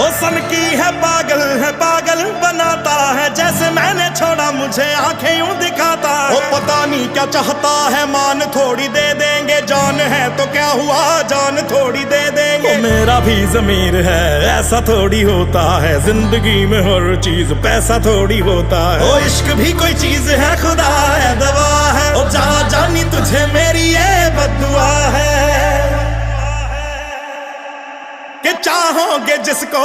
ओ सन की है पागल बनाता है, जैसे मैंने छोड़ा मुझे आंखें यूं दिखाता है। ओ पता नहीं क्या चाहता है, मान थोड़ी दे देंगे, जान है तो क्या हुआ, जान थोड़ी दे देंगे। ओ मेरा भी ज़मीर है, ऐसा थोड़ी होता है, जिंदगी में हर चीज पैसा थोड़ी होता है। ओ इश्क भी कोई चीज है, खुदा है दवा है, ओ जा जानी तुझे मेरी ये बद्दुआ है कि चाहोगे जिसको